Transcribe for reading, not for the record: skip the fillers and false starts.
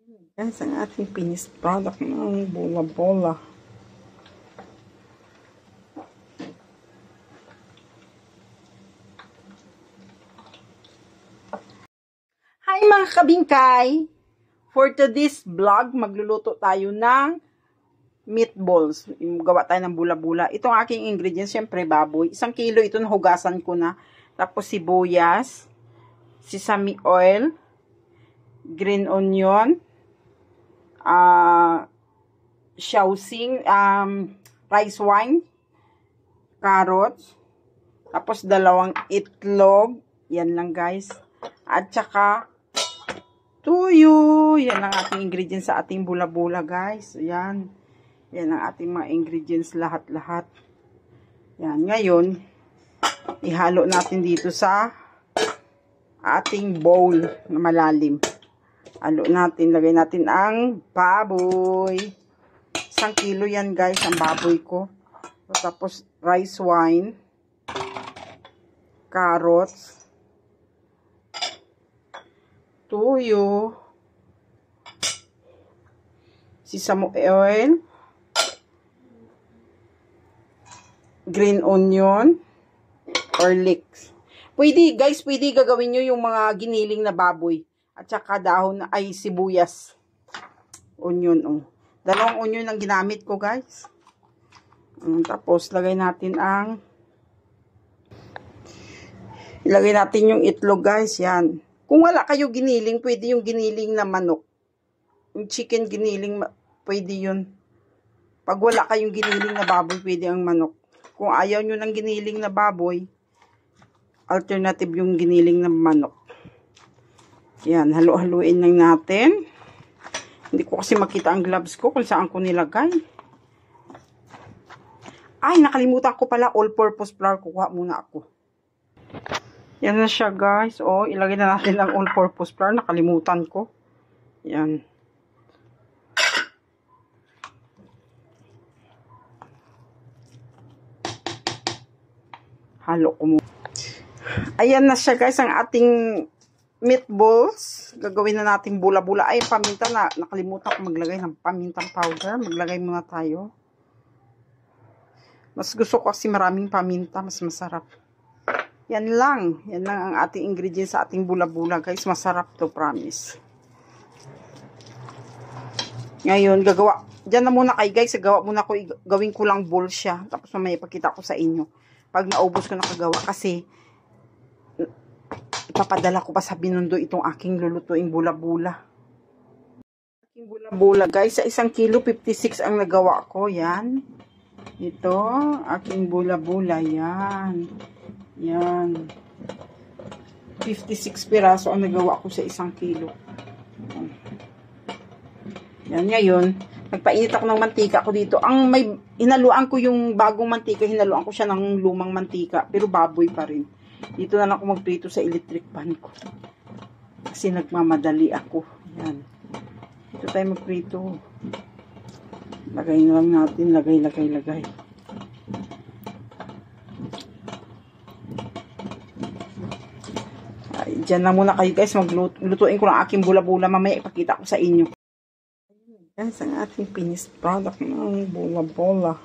Guys, ang ating finished product ng bola-bola. Hi mga kabingkay! For today's vlog, magluluto tayo ng meatballs. Gawa tayo ng bula-bula. Itong aking ingredients, syempre baboy. 1 kilo ito, nahugasan ko na. Tapos sibuyas, sesame oil, green onion, shaoxing, rice wine, carrots, tapos 2 itlog, yan lang guys, at saka tuyo. Yan ang ating ingredients sa ating bula-bula guys. Yan ang ating mga ingredients lahat-lahat. Yan, ngayon ihalo natin dito sa ating bowl na malalim. Halo natin, lagay natin ang baboy. 1 kilo yan guys, ang baboy ko. Tapos rice wine, carrots, tuyo, sesame oil, green onion, or leeks. Pwede guys, pwede gagawin nyo yung mga giniling na baboy. At saka dahon ay sibuyas. Onion, oh. 2 onion ang ginamit ko, guys. Tapos, ilagay natin yung itlog, guys. Yan. Kung wala kayo giniling, pwede yung giniling na manok. Yung chicken giniling, pwede yun. Pag wala kayong giniling na baboy, pwede ang manok. Kung ayaw nyo ng giniling na baboy, alternative yung giniling na manok. Yan, halo-haluin lang natin. Hindi ko kasi makita ang gloves ko kung saan ko nilagay. Ay, nakalimutan ko pala, all-purpose flour. Kukuha muna ako. Yan na siya, guys. O, ilagay na natin ang all-purpose flour. Nakalimutan ko. Yan. Halo ko muna. Ayan na siya, guys, ang ating meatballs. Gagawin na natin bula-bula. Ay, paminta na. Nakalimutan ko maglagay ng pamintang powder. Maglagay muna tayo. Mas gusto ko kasi maraming paminta. Mas masarap. Yan lang. Yan lang ang ating ingredients sa ating bula-bula, guys. Masarap to, promise. Ngayon, gagawa. Diyan na muna kayo, guys. Gagawa muna ko. Gawin ko lang bowl siya. Tapos mamaya ipakita ko sa inyo. Pag naubos ko na kagawa. Kasi ipapadala ko pa sa Binondo itong aking lulutuing bula-bula. Aking bula-bula, guys. Sa 1 kilo, 56 ang nagawa ko. Yan. Ito, aking bula-bula. Yan. Yan. 56 piraso ang nagawa ko sa 1 kilo. Yan, ngayon, nagpainit ako ng mantika ko dito. Hinaluan ko yung bagong mantika, hinaluan ko siya ng lumang mantika. Pero baboy pa rin. Dito na lang ako magprito sa electric pan ko. Kasi nagmamadali ako. Yan. Dito tayo magprito. Lagay na lang natin. Lagay. Ay, dyan lang muna kayo guys. Maglutuin ko lang aking bula-bula. Mamaya ipakita ko sa inyo. Guys, ang ating finished product ng bula-bula.